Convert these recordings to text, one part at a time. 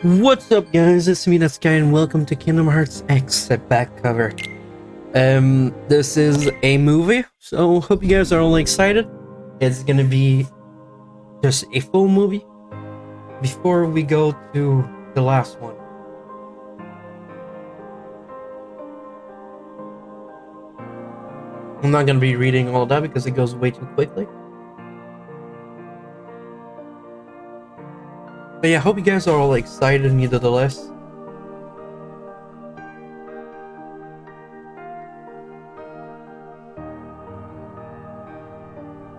What's up, guys? It's me, Deadsky, and welcome to Kingdom Hearts X back cover. This is a movie, so hope you guys are all excited. It's gonna be just a full movie before we go to the last one. I'm not gonna be reading all of that because it goes way too quickly. But yeah, I hope you guys are all excited nevertheless.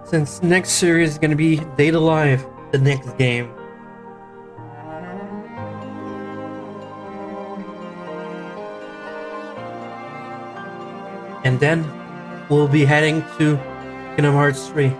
Since next series is gonna be Data Live, the next game. And then we'll be heading to Kingdom Hearts 3.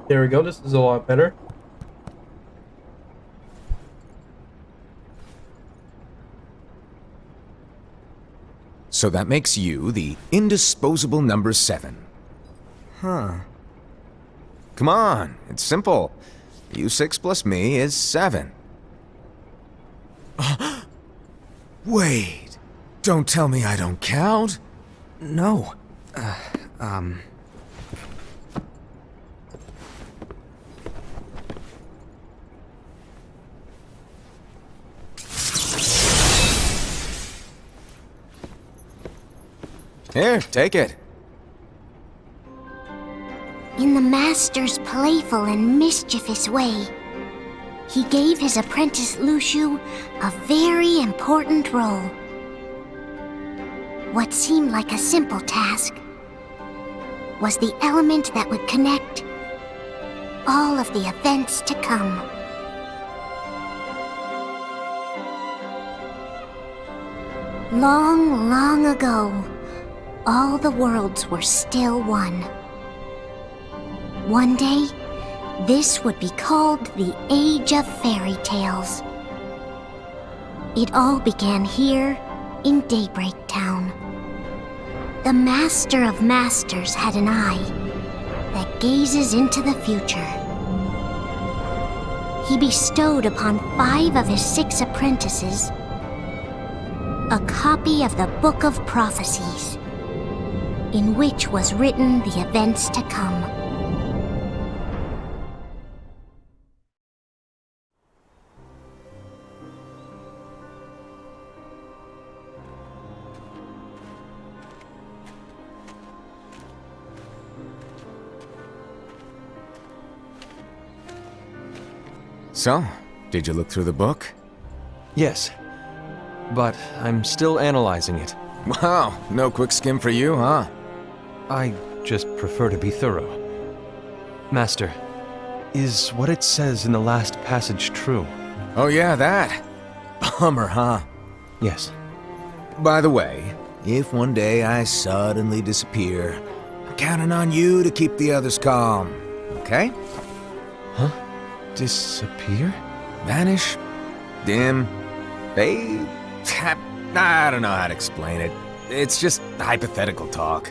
There we go, this is a lot better. So that makes you the indisposable number 7. Huh. Come on, it's simple. You 6 plus me is 7. Wait, don't tell me I don't count. No. Here, take it. In the Master's playful and mischievous way, he gave his apprentice Luciu a very important role. What seemed like a simple task was the element that would connect all of the events to come. Long, long ago, all the worlds were still one. One day, this would be called the Age of Fairy Tales. It all began here in Daybreak Town. The Master of Masters had an eye that gazes into the future. He bestowed upon 5 of his 6 apprentices a copy of the Book of Prophecies, in which was written the events to come. So, did you look through the book? Yes. But I'm still analyzing it. Wow, no quick skim for you, huh? I just prefer to be thorough. Master, is what it says in the last passage true? Oh yeah, that. Bummer, huh? Yes. By the way, if one day I suddenly disappear, I'm counting on you to keep the others calm, okay? Huh? Disappear? Vanish, dim, fade. I don't know how to explain it. It's just hypothetical talk.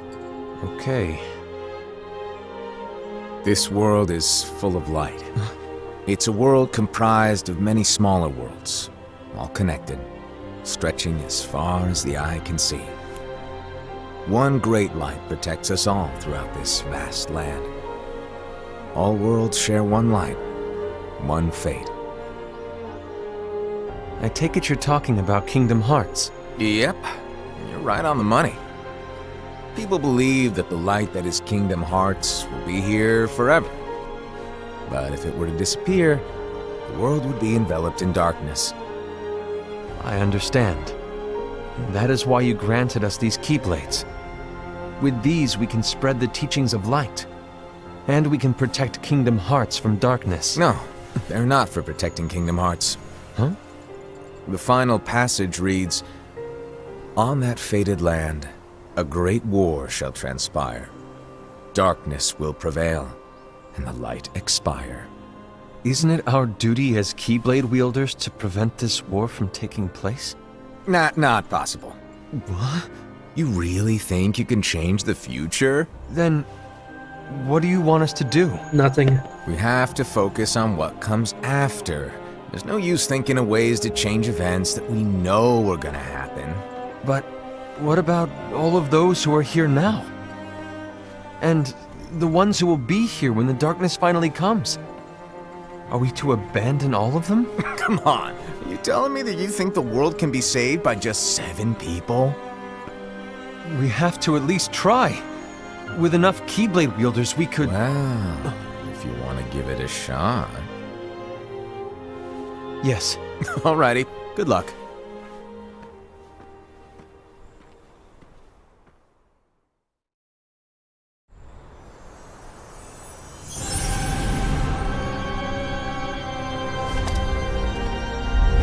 Okay. This world is full of light. It's a world comprised of many smaller worlds, all connected, stretching as far as the eye can see. One great light protects us all throughout this vast land. All worlds share one light, one fate. I take it you're talking about Kingdom Hearts. Yep, you're right on the money. People believe that the light that is Kingdom Hearts will be here forever. But if it were to disappear, the world would be enveloped in darkness. I understand. That is why you granted us these Keyblades. With these, we can spread the teachings of light. And we can protect Kingdom Hearts from darkness. No, they're not for protecting Kingdom Hearts. Huh? The final passage reads, "On that fated land, a great war shall transpire. Darkness will prevail, and the light expire." Isn't it our duty as Keyblade wielders to prevent this war from taking place? Not possible. What? You really think you can change the future? Then, what do you want us to do? Nothing. We have to focus on what comes after. There's no use thinking of ways to change events that we know are gonna happen. But what about all of those who are here now? And the ones who will be here when the darkness finally comes? Are we to abandon all of them? Come on, are you telling me that you think the world can be saved by just 7 people? We have to at least try. With enough Keyblade wielders, we could... Well, if you want to give it a shot. Yes. Alrighty, good luck.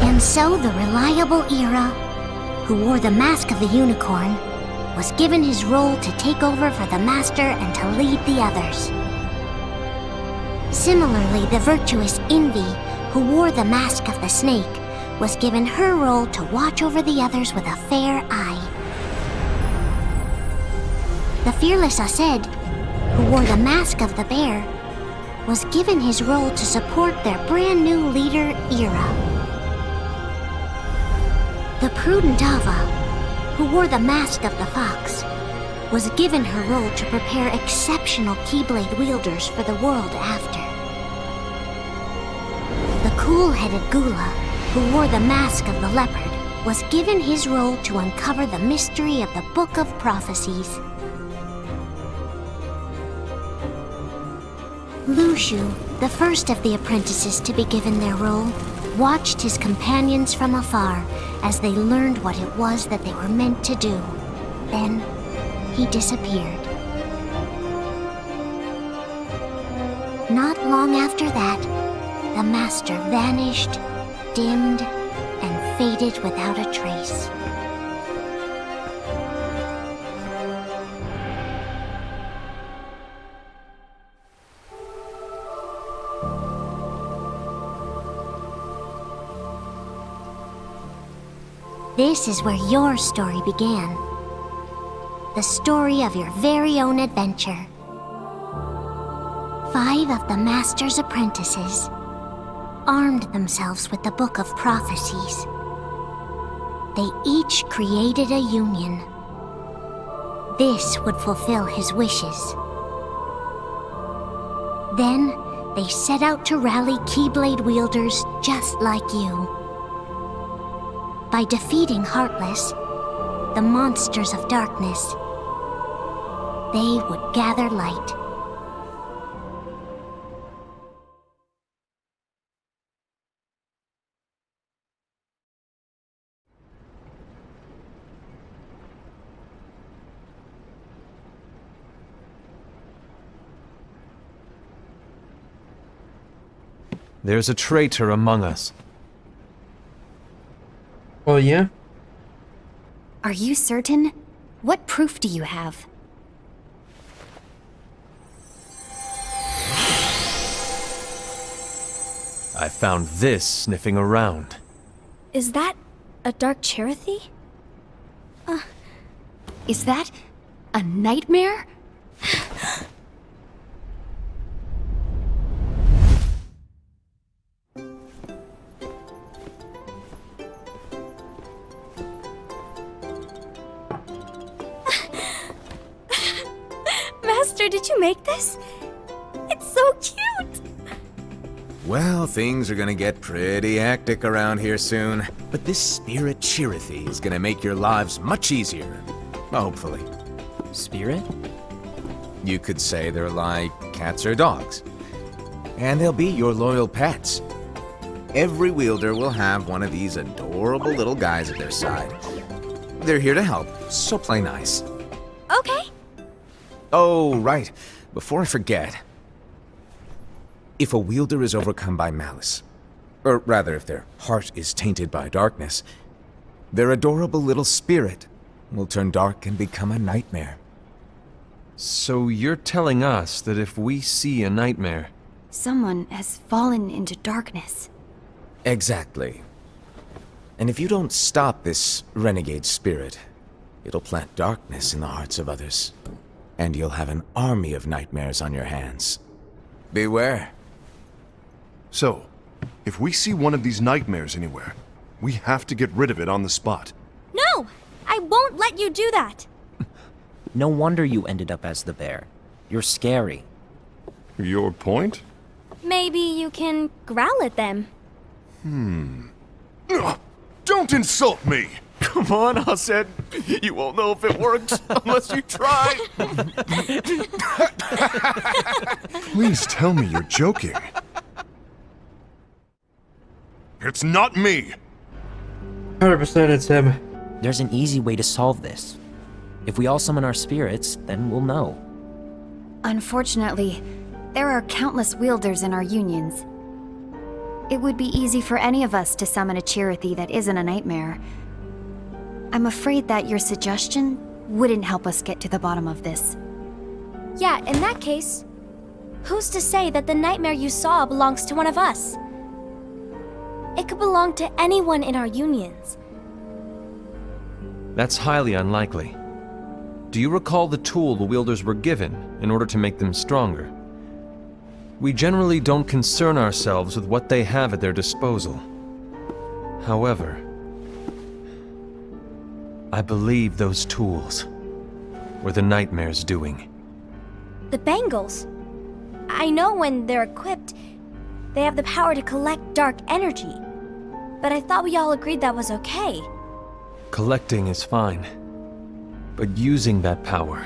And so the reliable Era, who wore the mask of the unicorn, was given his role to take over for the Master and to lead the others. Similarly, the virtuous Envy, who wore the mask of the snake, was given her role to watch over the others with a fair eye. The fearless Aced, who wore the mask of the bear, was given his role to support their brand new leader, Era. The prudent Ava, who wore the mask of the fox, was given her role to prepare exceptional Keyblade wielders for the world after. The cool-headed Gula, who wore the mask of the leopard, was given his role to uncover the mystery of the Book of Prophecies. Lushu, the first of the apprentices to be given their role, watched his companions from afar as they learned what it was that they were meant to do. Then, he disappeared. Not long after that, the Master vanished, dimmed, and faded without a trace. This is where your story began. The story of your very own adventure. 5 of the Master's apprentices armed themselves with the Book of Prophecies. They each created a union. This would fulfill his wishes. Then, they set out to rally Keyblade wielders just like you. By defeating Heartless, the monsters of darkness, they would gather light. There's a traitor among us. Oh, yeah? Are you certain? What proof do you have? I found this sniffing around. Is that a dark Cherothy? Is that a nightmare? Master, did you make this? It's so cute! Well, things are gonna get pretty hectic around here soon. But this spirit Cherothy is gonna make your lives much easier. Hopefully. Spirit? You could say they're like cats or dogs. And they'll be your loyal pets. Every wielder will have one of these adorable little guys at their side. They're here to help, so play nice. Okay. Oh, right. Before I forget. If a wielder is overcome by malice, or rather if their heart is tainted by darkness, their adorable little spirit will turn dark and become a nightmare. So you're telling us that if we see a nightmare, Someone has fallen into darkness. Exactly. And if you don't stop this renegade spirit, it'll plant darkness in the hearts of others. And you'll have an army of nightmares on your hands. Beware. So, if we see one of these nightmares anywhere, we have to get rid of it on the spot. No! I won't let you do that! No wonder you ended up as the bear. You're scary. Your point? Maybe you can growl at them. Ugh, don't insult me! Come on, Hassan. You won't know if it works unless you try. Please tell me you're joking. It's not me! 100% it's him. There's an easy way to solve this. If we all summon our spirits, then we'll know. Unfortunately, there are countless wielders in our unions. It would be easy for any of us to summon a Cherothy that isn't a nightmare. I'm afraid that your suggestion wouldn't help us get to the bottom of this. Yeah, in that case, who's to say that the nightmare you saw belongs to one of us? It could belong to anyone in our unions. that's highly unlikely. Do you recall the tool the wielders were given in order to make them stronger? We generally don't concern ourselves with what they have at their disposal. However, I believe those tools were the nightmare's doing. The bangles. I know when they're equipped, they have the power to collect dark energy. But I thought we all agreed that was okay. Collecting is fine, but using that power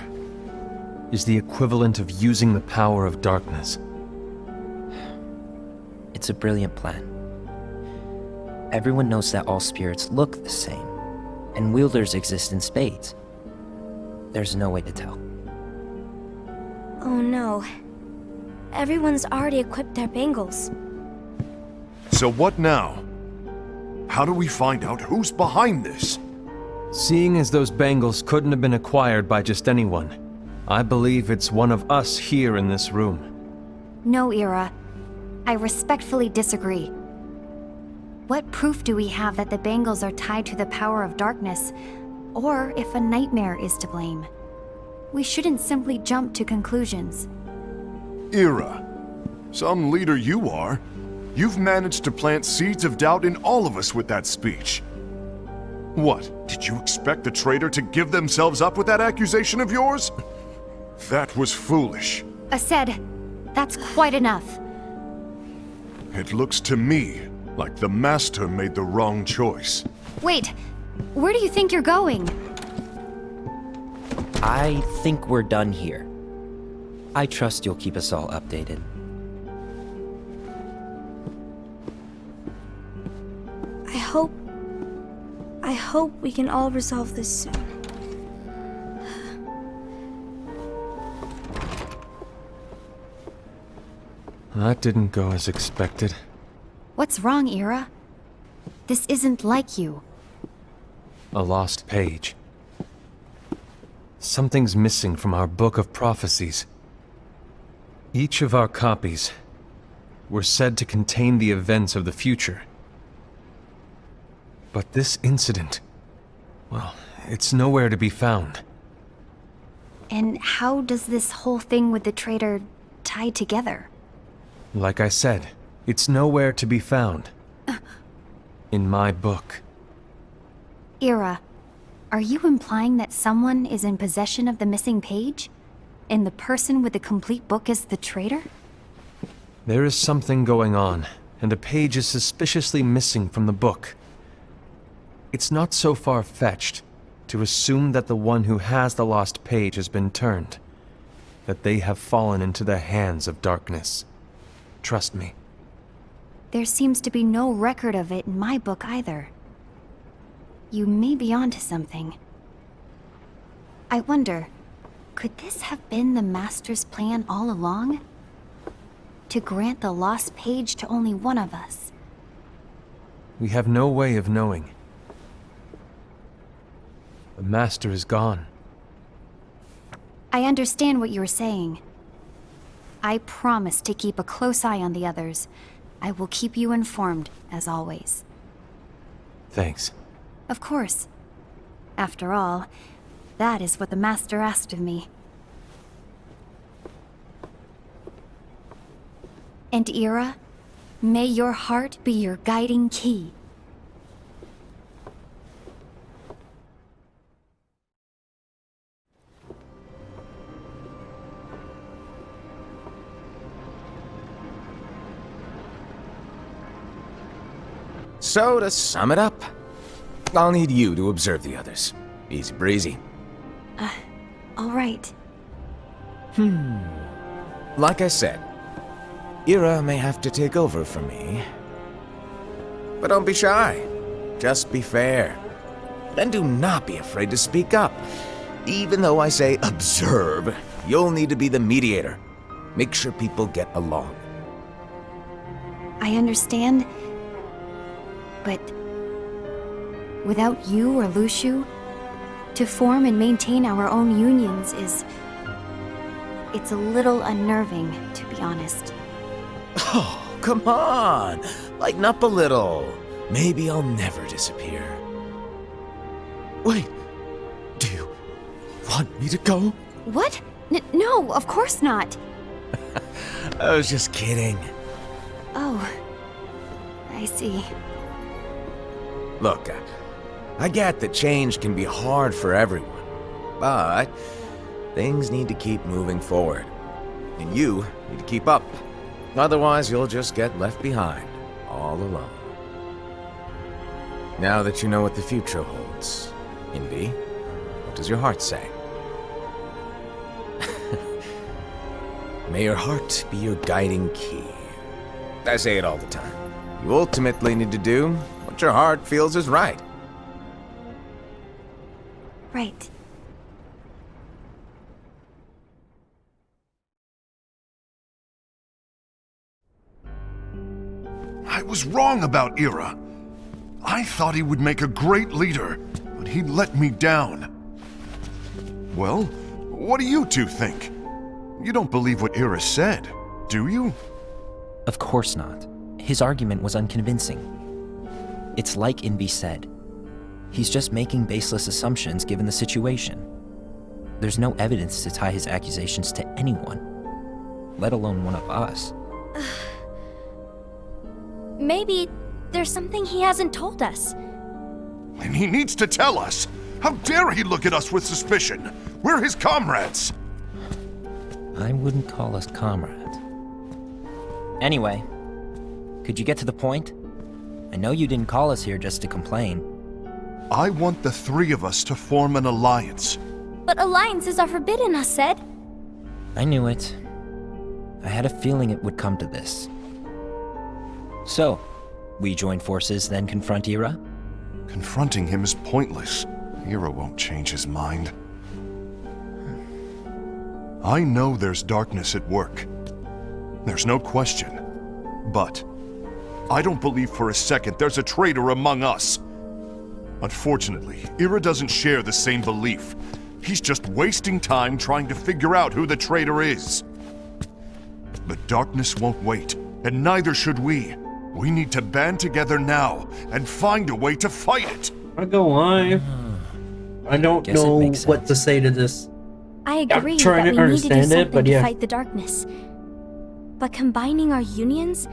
is the equivalent of using the power of darkness. It's a brilliant plan. Everyone knows that all spirits look the same, and wielders exist in spades. There's no way to tell. Oh no. Everyone's already equipped their bangles. So what now? How do we find out who's behind this? Seeing as those bangles couldn't have been acquired by just anyone, I believe it's one of us here in this room. No, Ira. I respectfully disagree. What proof do we have that the bangles are tied to the power of darkness, or if a nightmare is to blame? We shouldn't simply jump to conclusions. Ira, some leader you are. You've managed to plant seeds of doubt in all of us with that speech. What, did you expect the traitor to give themselves up with that accusation of yours? That was foolish. Ased, that's quite enough. It looks to me like the Master made the wrong choice. Wait, where do you think you're going? I think we're done here. I trust you'll keep us all updated. I hope we can all resolve this soon. That didn't go as expected. What's wrong, Ira? This isn't like you. A lost page. Something's missing from our book of prophecies. Each of our copies were said to contain the events of the future. But this incident, well, it's nowhere to be found. And how does this whole thing with the traitor tie together? Like I said, it's nowhere to be found. In my book. Ira, are you implying that someone is in possession of the missing page? And the person with the complete book is the traitor? There is something going on, and a page is suspiciously missing from the book. It's not so far-fetched to assume that the one who has the lost page has been turned, that they have fallen into the hands of darkness. Trust me. There seems to be no record of it in my book either. You may be onto something. I wonder, could this have been the Master's plan all along? To grant the lost page to only one of us? We have no way of knowing. The Master is gone. I understand what you're saying. I promise to keep a close eye on the others. I will keep you informed, as always. Thanks. Of course. After all, that is what the Master asked of me. And Ira, may your heart be your guiding key. So, to sum it up, I'll need you to observe the others. Easy breezy. All right. Like I said, Ira may have to take over for me. But don't be shy. Just be fair. And do not be afraid to speak up. Even though I say observe, you'll need to be the mediator. Make sure people get along. I understand. But without you or Luciu, to form and maintain our own unions it's a little unnerving, to be honest. Oh, come on! Lighten up a little. Maybe I'll never disappear. Wait, do you want me to go? What? No, of course not. I was just kidding. Oh, I see. Look, I get that change can be hard for everyone, but things need to keep moving forward. And you need to keep up. Otherwise, you'll just get left behind, all alone. Now that you know what the future holds, Envy, what does your heart say? May your heart be your guiding key. I say it all the time. You ultimately need to do what your heart feels is right. Right. I was wrong about Ira. I thought he would make a great leader, but he let me down. Well, what do you two think? You don't believe what Ira said, do you? Of course not. His argument was unconvincing. It's like Invi said. He's just making baseless assumptions given the situation. There's no evidence to tie his accusations to anyone, let alone one of us. Maybe there's something he hasn't told us. And he needs to tell us. How dare he look at us with suspicion? We're his comrades. I wouldn't call us comrades. Anyway, could you get to the point? I know you didn't call us here just to complain. I want the three of us to form an alliance. But alliances are forbidden, us said. I knew it. I had a feeling it would come to this. So, we join forces, then confront Ira? Confronting him is pointless. Ira won't change his mind. I know there's darkness at work. There's no question. But I don't believe for a second there's a traitor among us. Unfortunately, Ira doesn't share the same belief. He's just wasting time trying to figure out who the traitor is. But darkness won't wait, and neither should we. We need to band together now and find a way to fight it. I go live. I don't Guess it know makes what sense. to say to this. I agree I'm trying that to we need to do understand it, something but to yeah. fight the darkness. But combining our unions?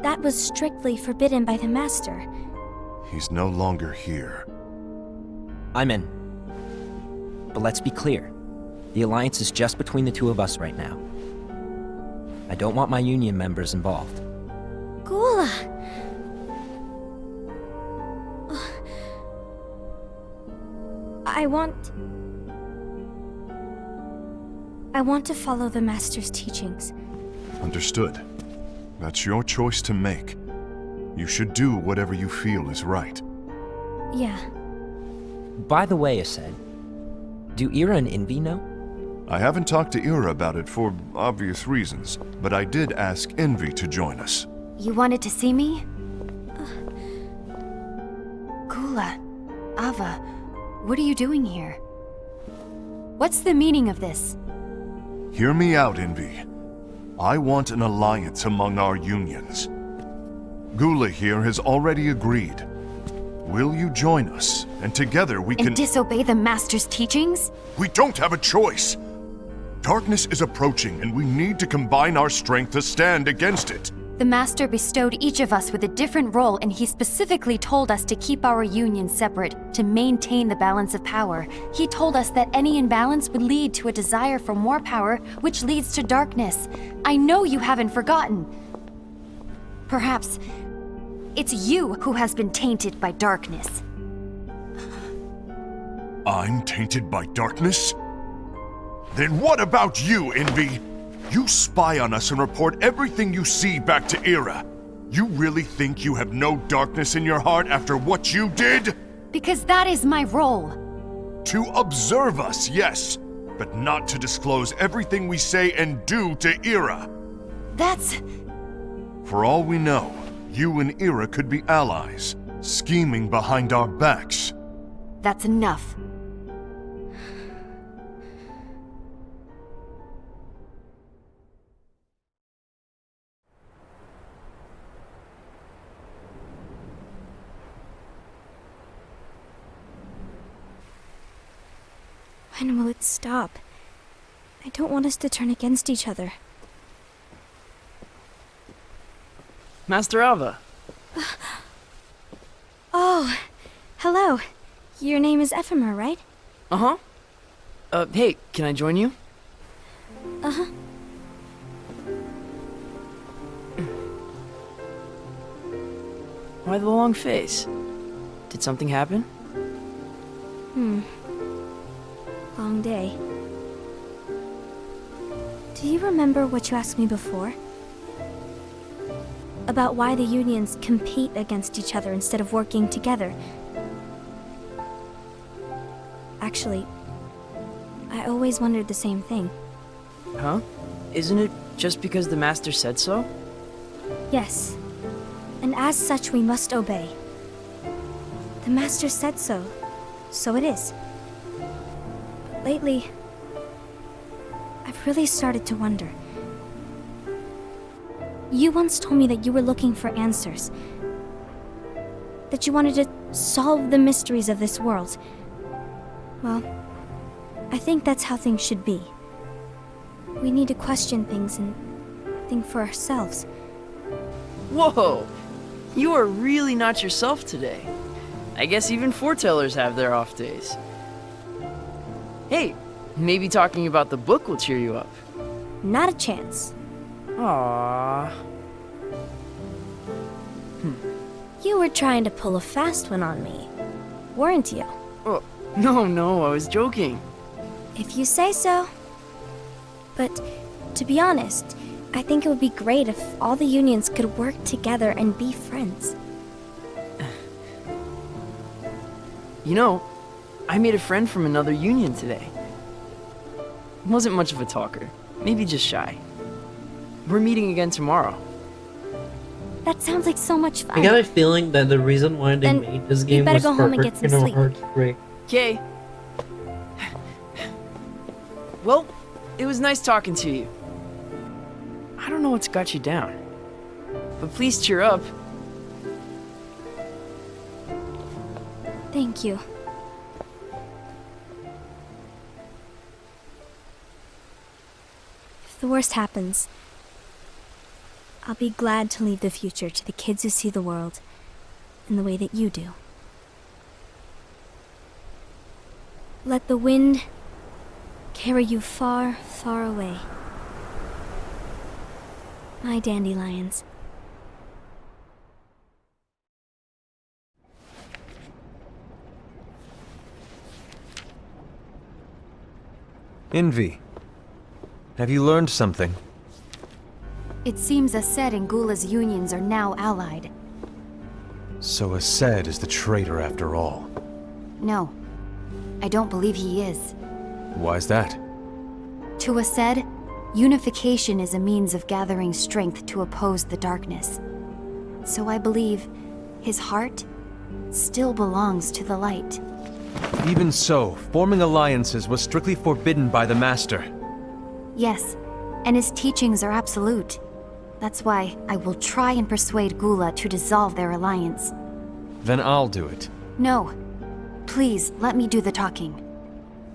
That was strictly forbidden by the Master. He's no longer here. I'm in. But let's be clear. The alliance is just between the two of us right now. I don't want my union members involved. Gula! I want to follow the Master's teachings. Understood. That's your choice to make. You should do whatever you feel is right. Yeah. By the way, Ased, do Ira and Envy know? I haven't talked to Ira about it for obvious reasons, but I did ask Envy to join us. You wanted to see me? Gula, Ava, what are you doing here? What's the meaning of this? Hear me out, Envy. I want an alliance among our unions. Gula here has already agreed. Will you join us? And together we can— And disobey the Master's teachings? We don't have a choice! Darkness is approaching, and we need to combine our strength to stand against it. The Master bestowed each of us with a different role, and he specifically told us to keep our union separate, to maintain the balance of power. He told us that any imbalance would lead to a desire for more power, which leads to darkness. I know you haven't forgotten. Perhaps it's you who has been tainted by darkness. I'm tainted by darkness? Then what about you, Envy? You spy on us and report everything you see back to Ira. You really think you have no darkness in your heart after what you did? Because that is my role. To observe us, yes, but not to disclose everything we say and do to Ira. That's... For all we know, you and Ira could be allies, scheming behind our backs. that's enough. When will it stop? I don't want us to turn against each other. Master Ava. Oh, hello. Your name is Ephemer, right? Uh-huh. Hey, can I join you? Uh-huh. Why the long face? Did something happen? Long day. Do you remember what you asked me before? About why the unions compete against each other instead of working together. Actually, I always wondered the same thing. Huh? Isn't it just because the Master said so? Yes, and as such we must obey. The Master said so, so it is. But lately, I've really started to wonder. You once told me that you were looking for answers. That you wanted to solve the mysteries of this world. Well, I think that's how things should be. We need to question things and think for ourselves. Whoa! You are really not yourself today. I guess even foretellers have their off days. Hey, maybe talking about the book will cheer you up. Not a chance. Aww. You were trying to pull a fast one on me, weren't you? Oh, no, I was joking. If you say so. But, to be honest, I think it would be great if all the unions could work together and be friends. You know, I made a friend from another union today. Wasn't much of a talker, maybe just shy. We're meeting again tomorrow. That sounds like so much fun. I got a feeling that the reason why they Then made this you'd game better was go for home and get some Kingdom sleep. Hearts 3. Okay. Well, it was nice talking to you. I don't know what's got you down, but please cheer up. Thank you. If the worst happens, I'll be glad to leave the future to the kids who see the world in the way that you do. Let the wind carry you far, far away. My dandelions. Envy, have you learned something? It seems Ased and Gula's unions are now allied. So Ased is the traitor after all. No, I don't believe he is. Why's that? To Ased, unification is a means of gathering strength to oppose the darkness. So I believe his heart still belongs to the light. Even so, forming alliances was strictly forbidden by the Master. Yes, and his teachings are absolute. That's why I will try and persuade Gula to dissolve their alliance. Then I'll do it. No. Please, let me do the talking.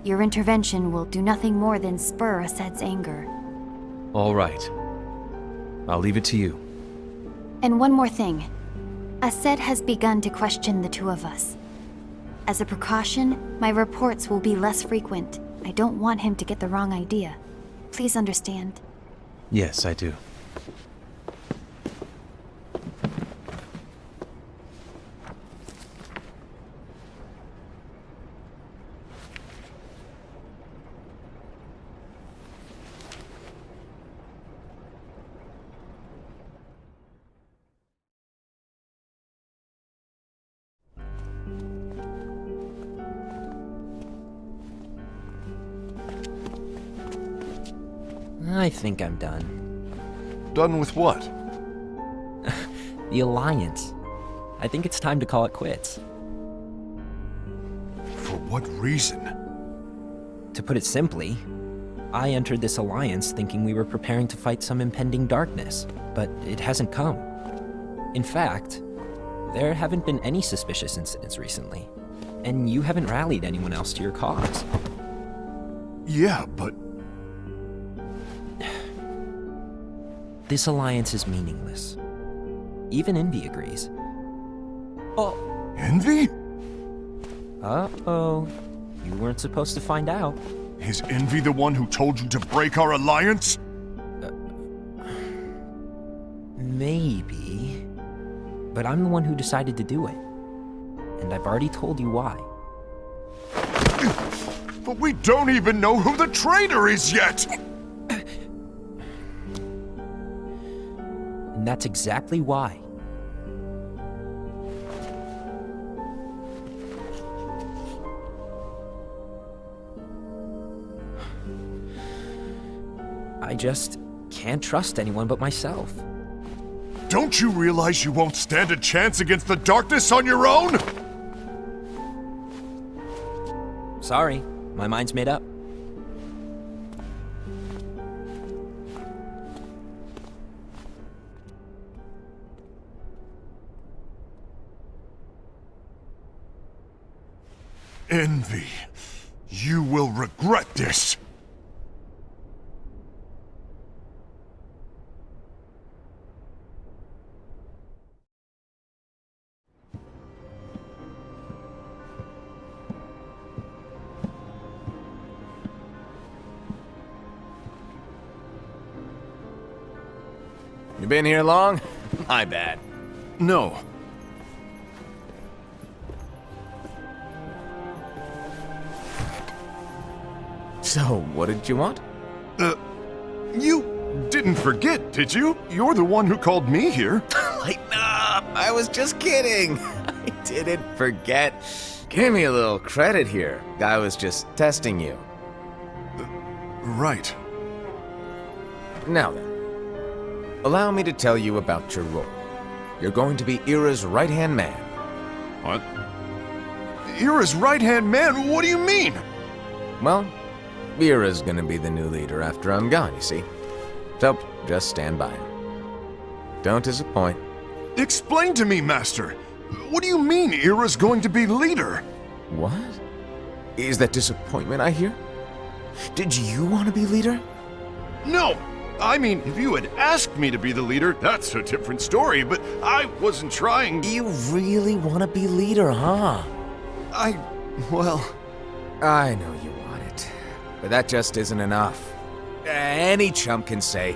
Your intervention will do nothing more than spur Ased's anger. All right. I'll leave it to you. And one more thing. Ased has begun to question the two of us. As a precaution, my reports will be less frequent. I don't want him to get the wrong idea. Please understand. Yes, I do. I think I'm done. Done with what? The Alliance. I think it's time to call it quits. For what reason? To put it simply, I entered this alliance thinking we were preparing to fight some impending darkness, but it hasn't come. In fact, there haven't been any suspicious incidents recently, and you haven't rallied anyone else to your cause. Yeah, but This alliance is meaningless. Even Envy agrees. Oh, Envy? uh-oh. You weren't supposed to find out. Is Envy the one who told you to break our alliance? Maybe. But I'm the one who decided to do it. And I've already told you why. But we don't even know who the traitor is yet! And that's exactly why. I just can't trust anyone but myself. Don't you realize you won't stand a chance against the darkness on your own? Sorry, my mind's made up. Envy, you will regret this. You been here long? My bad. No. So, what did you want? You didn't forget, did you? You're the one who called me here. Lighten up! I was just kidding. I didn't forget. Give me a little credit here. I was just testing you. Right. Now then, allow me to tell you about your role. You're going to be Ira's right-hand man. What? Ira's right-hand man? What do you mean? Well, Ira's gonna be the new leader after I'm gone, you see. So, just stand by. Don't disappoint. Explain to me, Master. What do you mean Ira's going to be leader? What? Is that disappointment I hear? Did you want to be leader? No! I mean, if you had asked me to be the leader, that's a different story, but I wasn't trying. You really want to be leader, huh? Well... I know you want it, but that just isn't enough. Any chump can say,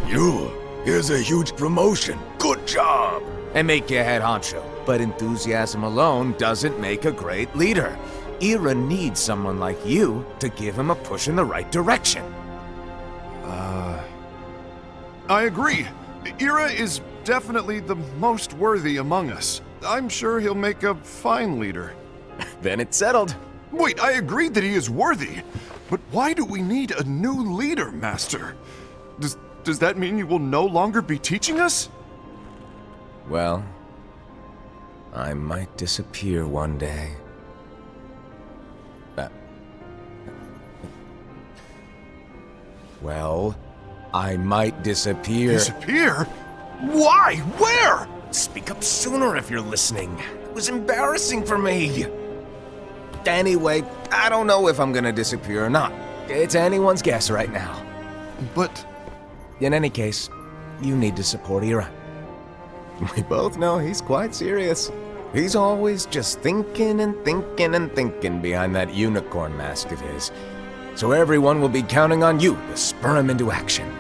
here's a huge promotion, good job, and make you head honcho. But enthusiasm alone doesn't make a great leader. Ira needs someone like you to give him a push in the right direction. I agree. Ira is definitely the most worthy among us. I'm sure he'll make a fine leader. Then it's settled. Wait, I agreed that he is worthy. But why do we need a new leader, Master? Does that mean you will no longer be teaching us? Well, I might disappear one day. Well, I might disappear. Disappear? Why? Where? Speak up sooner if you're listening. It was embarrassing for me. Anyway, I don't know if I'm gonna disappear or not. It's anyone's guess right now. But... In any case, you need to support Ira. We both know he's quite serious. He's always just thinking and thinking and thinking behind that unicorn mask of his. So everyone will be counting on you to spur him into action.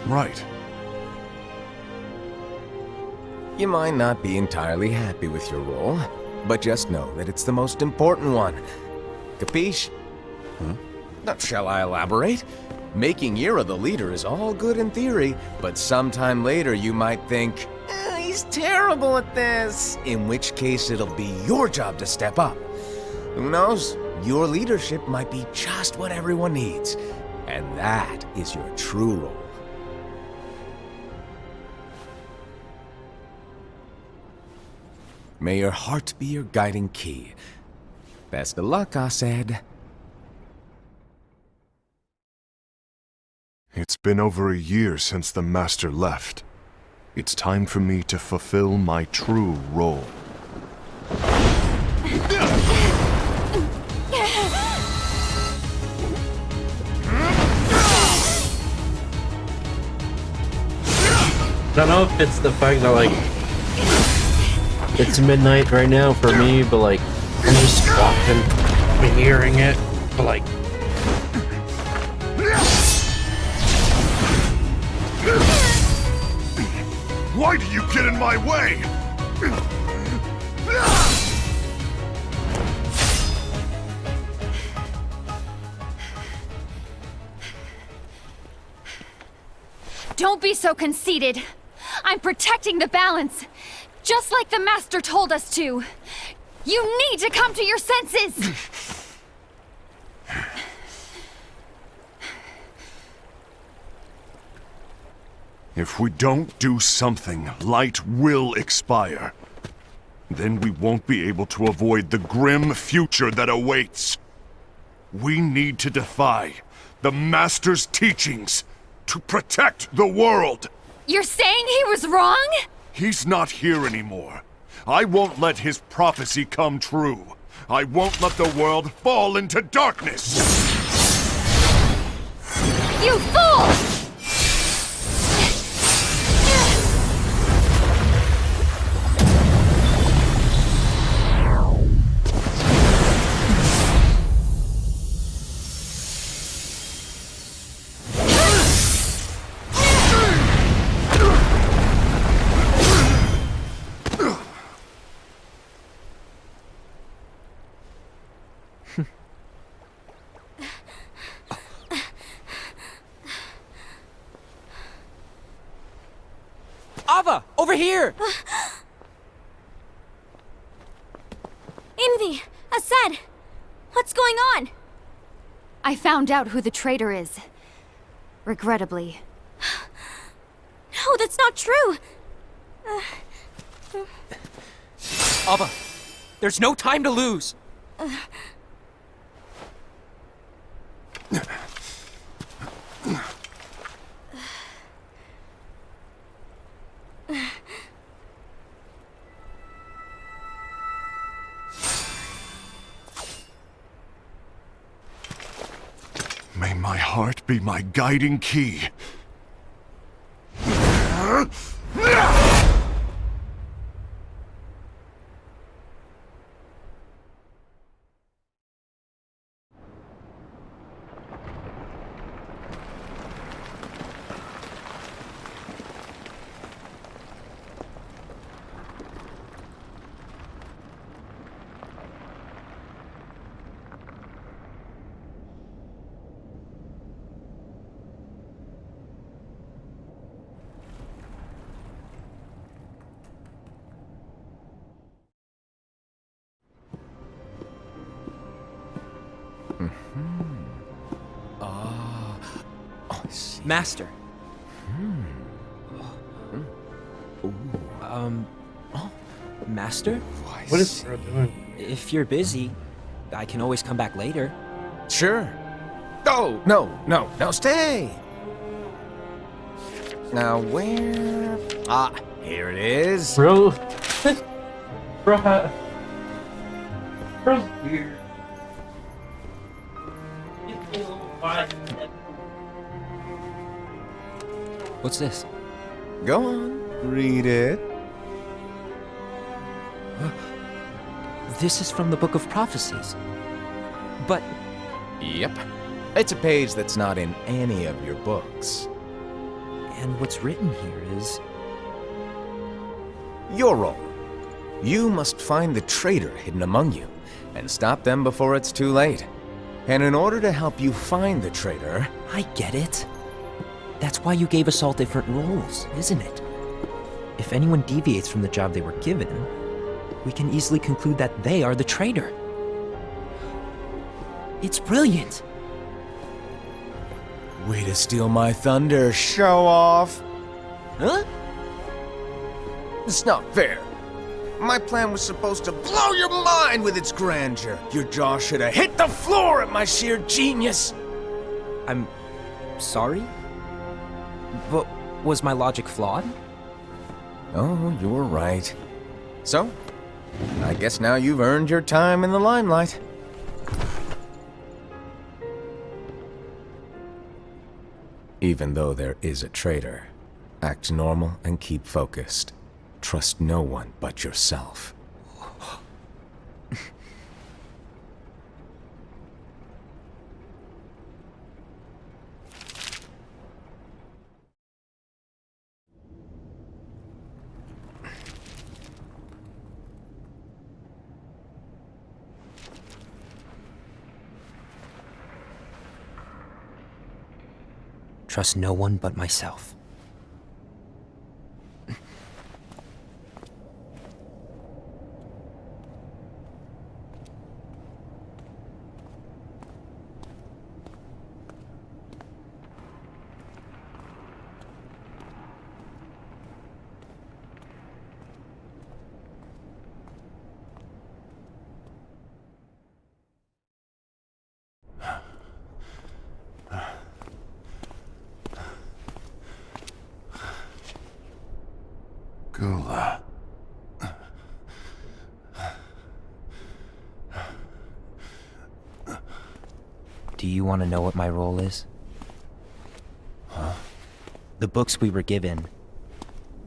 Right. You might not be entirely happy with your role, but just know that it's the most important one. Capiche? Now, shall I elaborate? Making Ira the leader is all good in theory, but sometime later you might think, he's terrible at this, in which case it'll be your job to step up. Who knows? Your leadership might be just what everyone needs, and that is your true role. May your heart be your guiding key. Best of luck, I said. It's been over a year since the Master left. It's time for me to fulfill my true role. I don't know if it's the fact that, like, it's midnight right now for me, but, like, I'm just walking, I'm hearing it, but, like... Why do you get in my way? Don't be so conceited. I'm protecting the balance, just like the Master told us to. You need to come to your senses! If we don't do something, light will expire. Then we won't be able to avoid the grim future that awaits. We need to defy the Master's teachings to protect the world. You're saying he was wrong? He's not here anymore. I won't let his prophecy come true. I won't let the world fall into darkness. You fool! Ava, over here! Envy! Asad! What's going on? I found out who the traitor is. Regrettably. No, that's not true! Ava, there's no time to lose! May my heart be my guiding key. Master. Master? What is Bro doing? If you're busy, I can always come back later. Sure. Oh, no, stay! Now, where... Ah, here it is. Bro. Bro, Bro's weird. What's this? Go on, read it. This is from the Book of Prophecies. But Yep. It's a page that's not in any of your books. and what's written here is Your role. You must find the traitor hidden among you, and stop them before it's too late. And in order to help you find the traitor... I get it. That's why you gave us all different roles, isn't it? If anyone deviates from the job they were given, we can easily conclude that they are the traitor. It's brilliant. Way to steal my thunder, show off! Huh? It's not fair. My plan was supposed to blow your mind with its grandeur. Your jaw should have hit the floor at my sheer genius. I'm sorry? But was my logic flawed? Oh, you're right. So, I guess now you've earned your time in the limelight. Even though there is a traitor, act normal and keep focused. Trust no one but yourself. Trust no one but myself. Gula. Do you want to know what my role is? Huh? The books we were given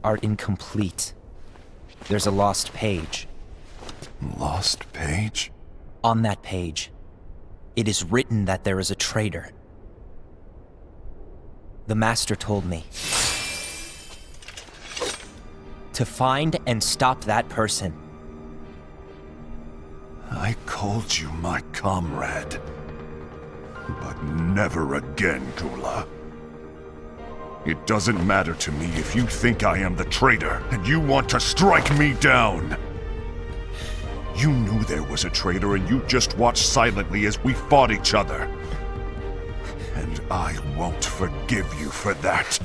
are incomplete. There's a lost page. Lost page? On that page, it is written that there is a traitor. The Master told me to find and stop that person. I called you my comrade. But never again, Gula. It doesn't matter to me if you think I am the traitor and you want to strike me down. You knew there was a traitor and you just watched silently as we fought each other. And I won't forgive you for that.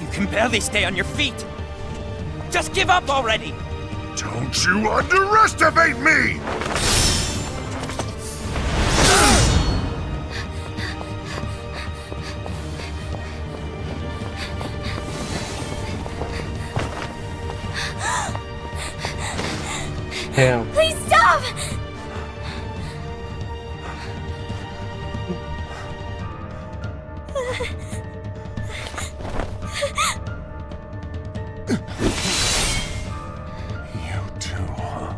You can barely stay on your feet! Just give up already! Don't you underestimate me! Damn. Please stop! You too, huh?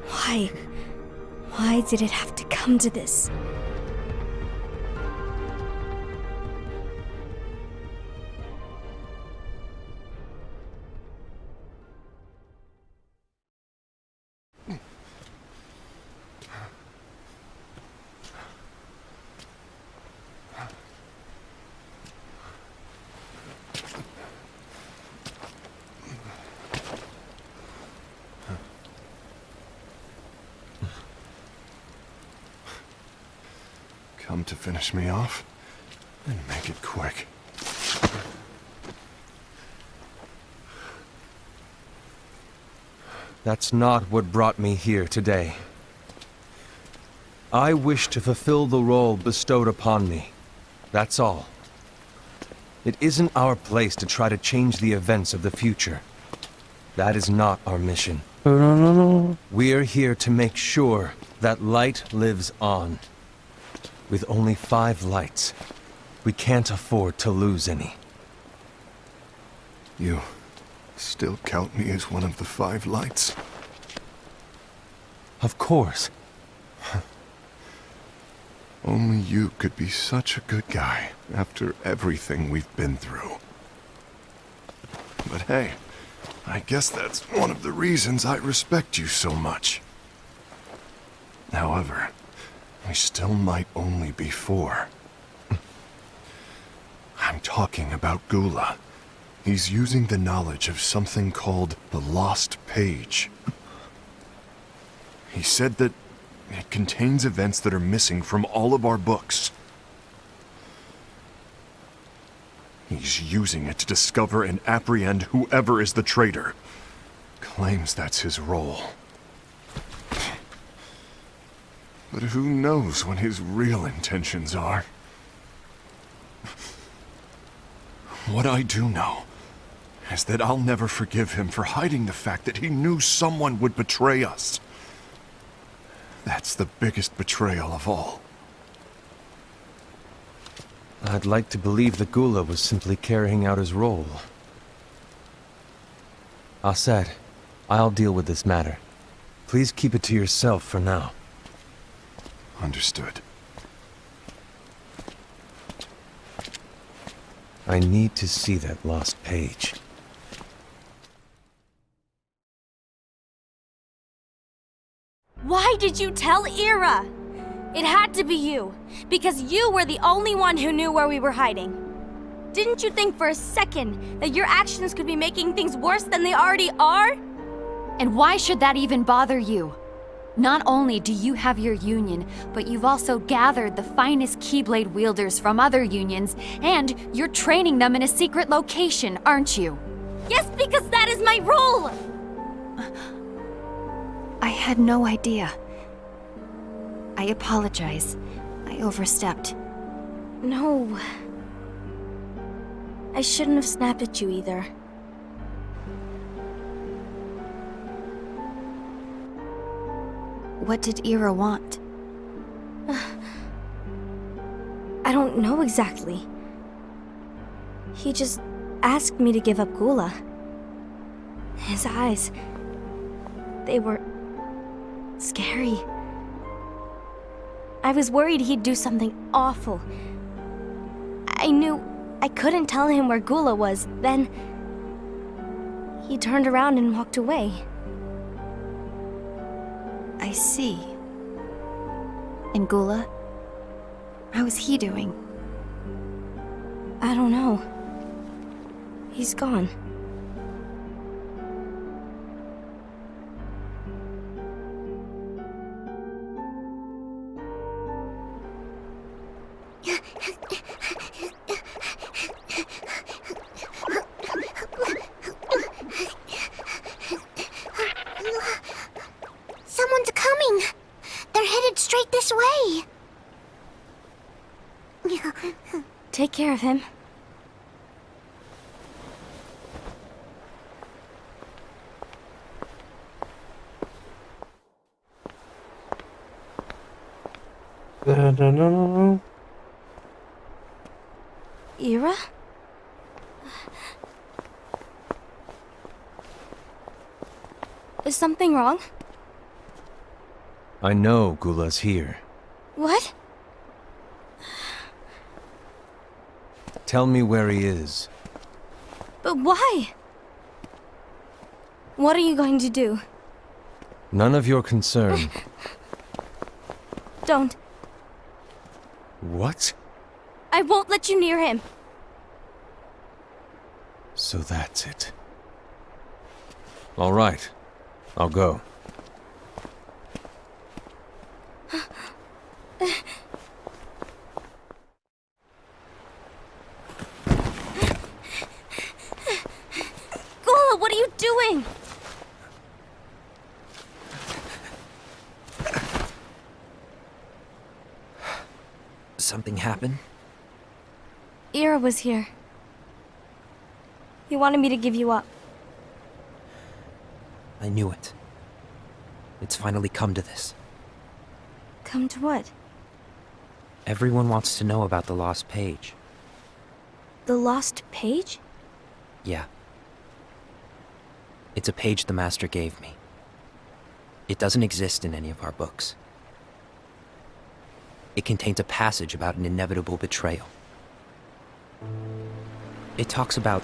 Why? Why did it have to come to this? Come to finish me off? Then make it quick. That's not what brought me here today. I wish to fulfill the role bestowed upon me. That's all. It isn't our place to try to change the events of the future. That is not our mission. We're here to make sure that light lives on. With only 5 lights, we can't afford to lose any. You still count me as one of the 5 lights? Of course. Only you could be such a good guy after everything we've been through. But hey, I guess that's one of the reasons I respect you so much. However, we still might only be 4. I'm talking about Gula. He's using the knowledge of something called the Lost Page. He said that it contains events that are missing from all of our books. He's using it to discover and apprehend whoever is the traitor. Claims that's his role. But who knows what his real intentions are? What I do know is that I'll never forgive him for hiding the fact that he knew someone would betray us. That's the biggest betrayal of all. I'd like to believe that Gula was simply carrying out his role. Aset, I'll deal with this matter. Please keep it to yourself for now. Understood. I need to see that lost page. Why did you tell Ira? It had to be you, because you were the only one who knew where we were hiding. Didn't you think for a second that your actions could be making things worse than they already are? And why should that even bother you? Not only do you have your union, but you've also gathered the finest Keyblade wielders from other unions, and you're training them in a secret location, aren't you? Yes, because that is my role! I had no idea. I apologize. I overstepped. No. I shouldn't have snapped at you either. What did Ira want? I don't know exactly. He just asked me to give up Gula. His eyes, they were scary. I was worried he'd do something awful. I knew I couldn't tell him where Gula was. Then he turned around and walked away. I see. And Gula? How is he doing? I don't know. He's gone. Someone's coming! They're headed straight this way! Take care of him. Da-da-da-da. Ira? Is something wrong? I know Gula's here. What? Tell me where he is. But why? What are you going to do? None of your concern. Don't. What? I won't let you near him. So that's it. All right. I'll go. Gula, what are you doing? Something happened? Ira was here. He wanted me to give you up. I knew it. It's finally come to this. Come to what? Everyone wants to know about the lost page. The lost page? Yeah. It's a page the Master gave me. It doesn't exist in any of our books. It contains a passage about an inevitable betrayal. It talks about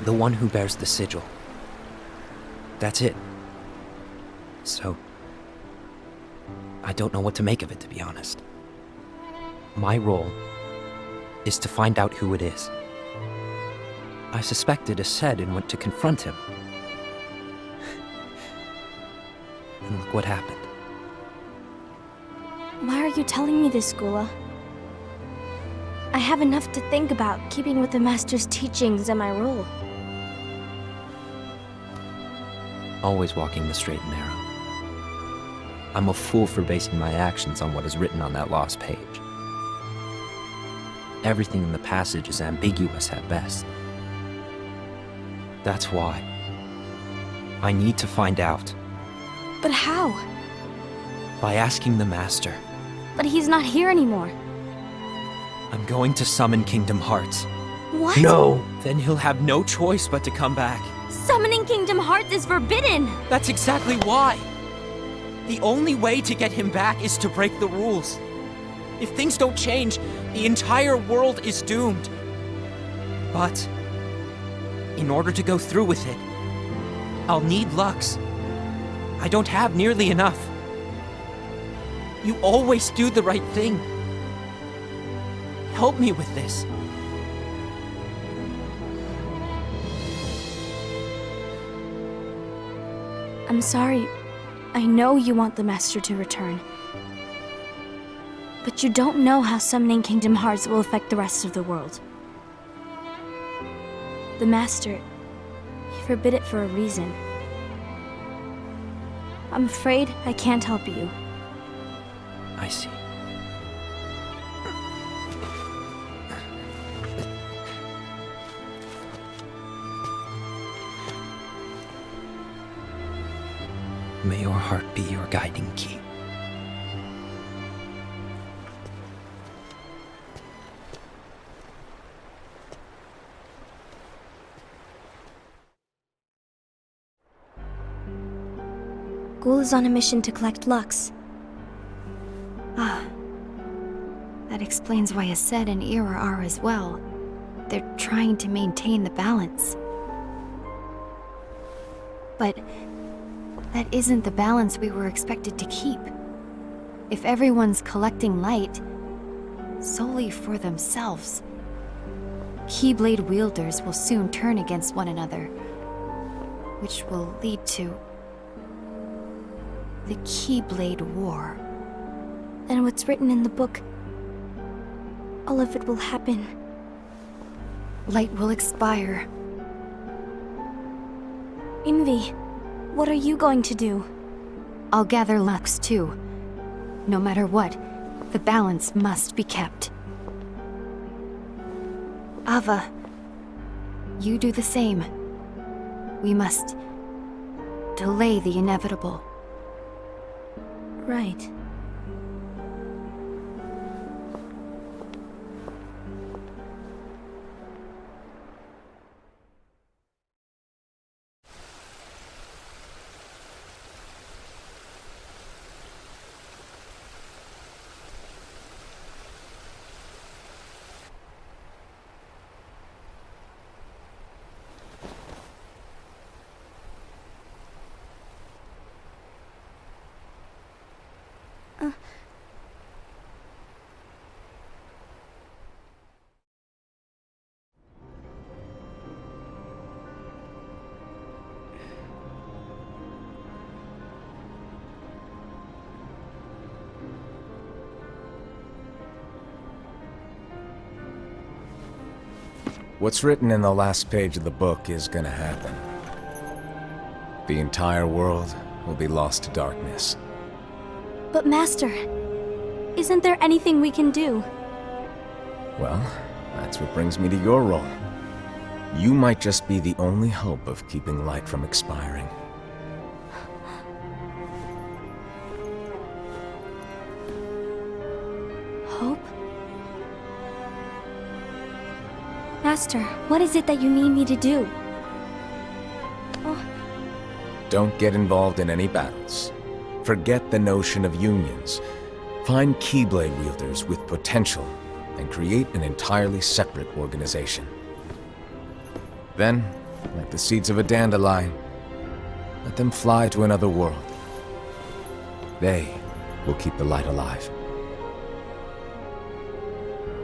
the one who bears the sigil. That's it. So, I don't know what to make of it, to be honest. My role is to find out who it is. I suspected Ased and went to confront him. And look what happened. Why are you telling me this, Gula? I have enough to think about, keeping with the Master's teachings and my role. Always walking the straight and narrow. I'm a fool for basing my actions on what is written on that lost page. Everything in the passage is ambiguous at best. That's why I need to find out. But how? By asking the Master. But he's not here anymore. I'm going to summon Kingdom Hearts. What? No! Then he'll have no choice but to come back. Summoning Kingdom Hearts is forbidden! That's exactly why! The only way to get him back is to break the rules. If things don't change, the entire world is doomed. But, in order to go through with it, I'll need Lux. I don't have nearly enough. You always do the right thing. Help me with this. I'm sorry. I know you want the Master to return. But you don't know how summoning Kingdom Hearts will affect the rest of the world. The Master, he forbid it for a reason. I'm afraid I can't help you. I see. May your heart be your guiding key. Ghoul is on a mission to collect Lux. Ah. That explains why Ased and Ira are as well. They're trying to maintain the balance. But that isn't the balance we were expected to keep. If everyone's collecting light solely for themselves, Keyblade wielders will soon turn against one another, which will lead to the Keyblade War. Then what's written in the book, all of it will happen. Light will expire. Envy, what are you going to do? I'll gather Lux too. No matter what, the balance must be kept. Ava, you do the same. We must delay the inevitable. Right. What's written in the last page of the book is gonna happen. The entire world will be lost to darkness. But Master, isn't there anything we can do? Well, that's what brings me to your role. You might just be the only hope of keeping light from expiring. Hope? Master, what is it that you need me to do? Don't get involved in any battles. Forget the notion of unions. Find Keyblade wielders with potential and create an entirely separate organization. Then, like the seeds of a dandelion, let them fly to another world. They will keep the light alive.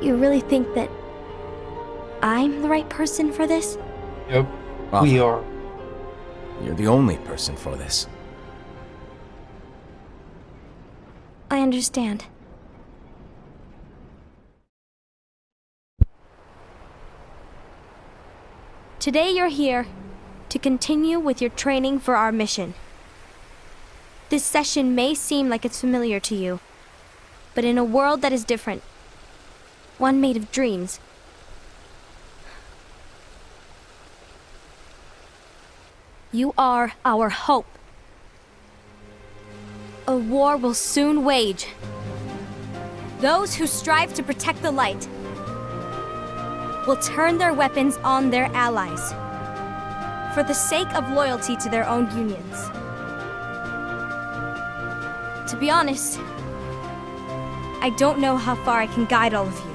You really think that I'm the right person for this? Yep, Well, we are. You're the only person for this. I understand. Today you're here to continue with your training for our mission. This session may seem like it's familiar to you, but in a world that is different, one made of dreams, you are our hope. A war will soon wage. Those who strive to protect the light will turn their weapons on their allies for the sake of loyalty to their own unions. To be honest, I don't know how far I can guide all of you.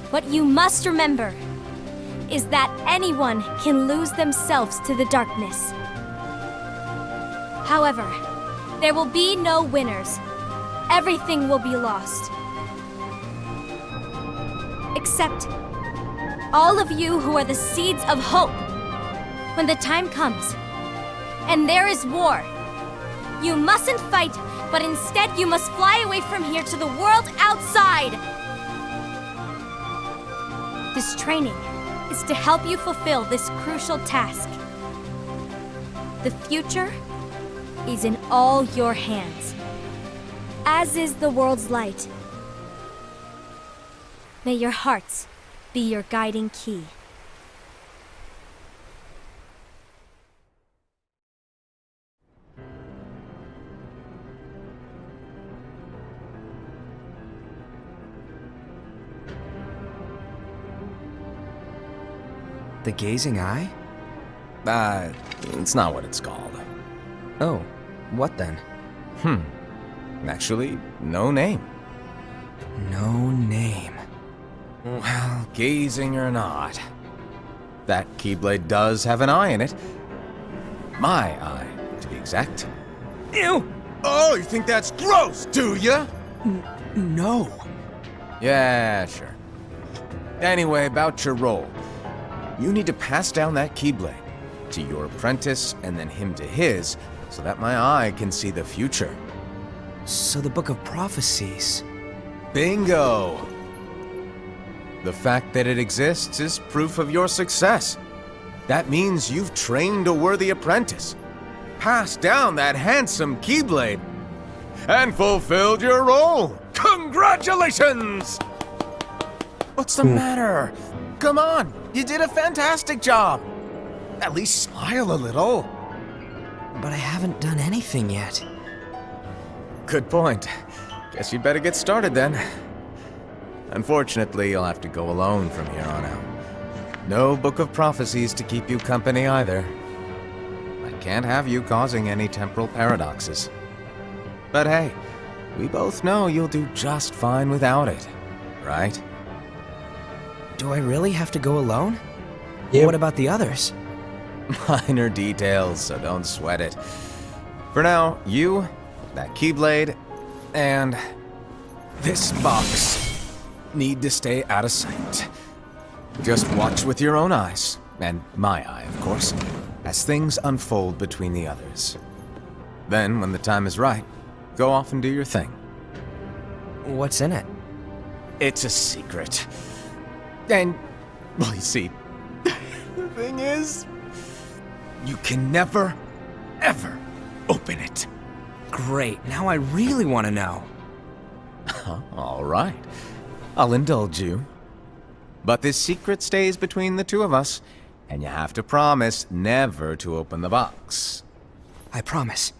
What you must remember is that anyone can lose themselves to the darkness. However, there will be no winners. Everything will be lost. Except all of you who are the seeds of hope. When the time comes, and there is war, you mustn't fight, but instead you must fly away from here to the world outside. This training is to help you fulfill this crucial task. The future is in all your hands, as is the world's light. May your hearts be your guiding key. The gazing eye? It's not what it's called. Oh, what then? Actually, no name. No name. Well, gazing or not, that Keyblade does have an eye in it. My eye, to be exact. Ew! Oh, you think that's gross, do ya? No. Yeah, sure. Anyway, about your role. You need to pass down that Keyblade to your apprentice and then him to his, so that my eye can see the future. So the Book of Prophecies... Bingo! The fact that it exists is proof of your success. That means you've trained a worthy apprentice, passed down that handsome Keyblade, and fulfilled your role. Congratulations! What's the matter? Come on, you did a fantastic job. At least smile a little. But I haven't done anything yet. Good point. Guess you'd better get started then. Unfortunately, you'll have to go alone from here on out. No Book of Prophecies to keep you company either. I can't have you causing any temporal paradoxes. But hey, we both know you'll do just fine without it, right? Do I really have to go alone? Yep. What about the others? Minor details, so don't sweat it. For now, you, that Keyblade, and this box need to stay out of sight. Just watch with your own eyes, and my eye, of course, as things unfold between the others. Then, when the time is right, go off and do your thing. What's in it? It's a secret. And, well, you see, the thing is, you can never, ever open it. Great, now I really want to know. All right. I'll indulge you. But this secret stays between the two of us, and you have to promise never to open the box. I promise.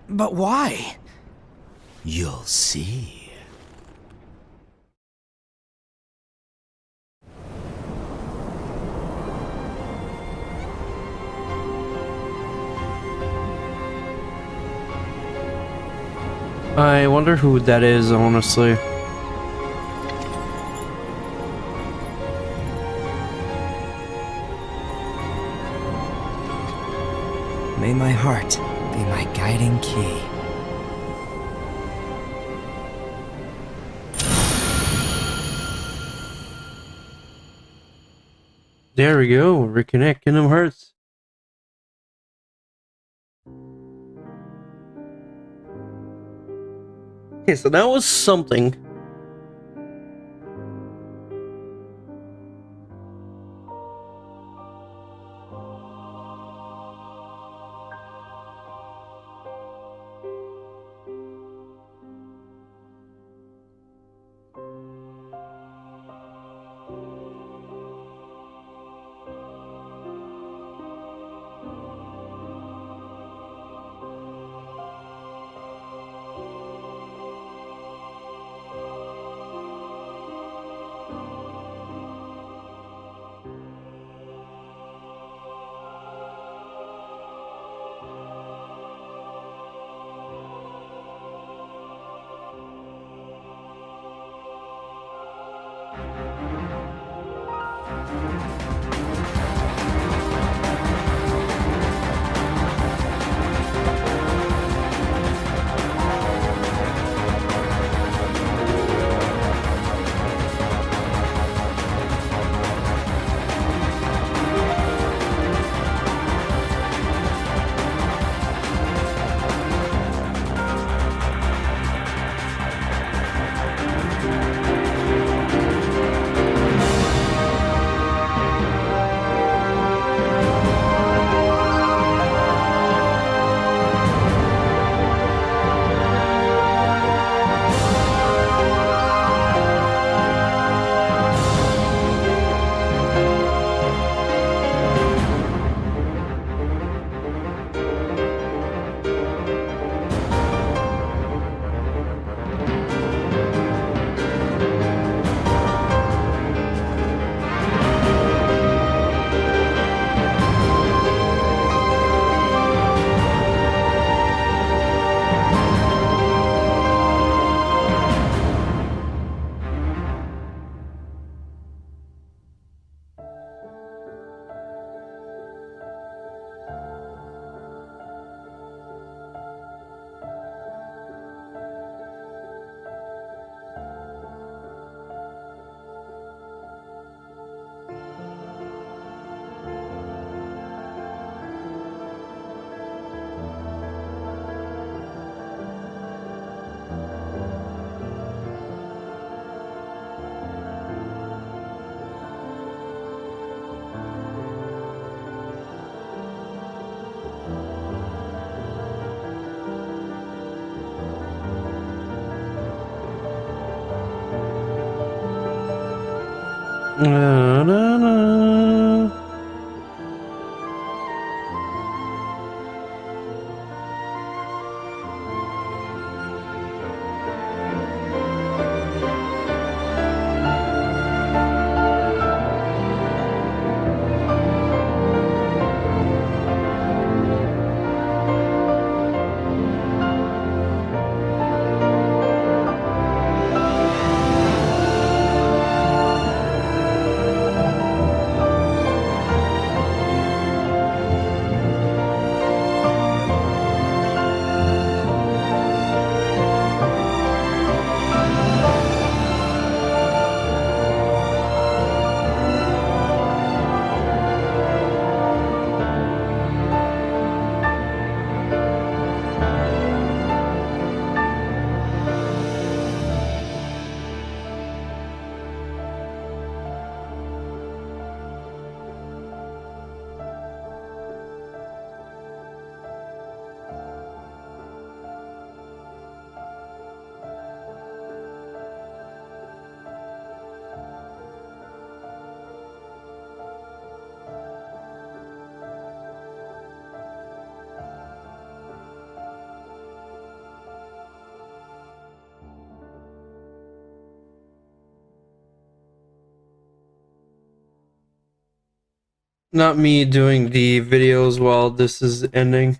But why? You'll see. I wonder who that is, honestly. May my heart be my guiding key. There we go. Reconnect Kingdom Hearts. Okay, so that was something. Na, na, na. Not me doing the videos while this is ending.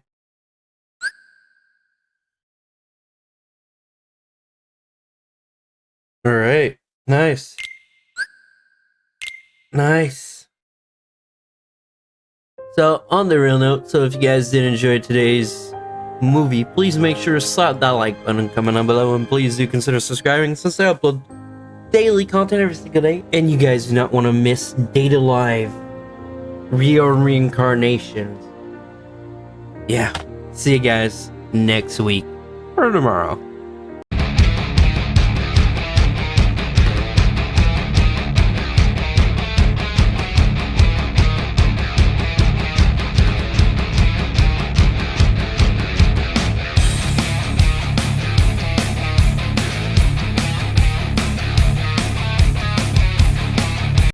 Alright, nice. Nice. So, on the real note, so if you guys did enjoy today's movie, please make sure to slap that like button coming down below, and please do consider subscribing since I upload daily content every single day, and you guys do not want to miss Data Live reincarnations. Yeah, see you guys next week or tomorrow.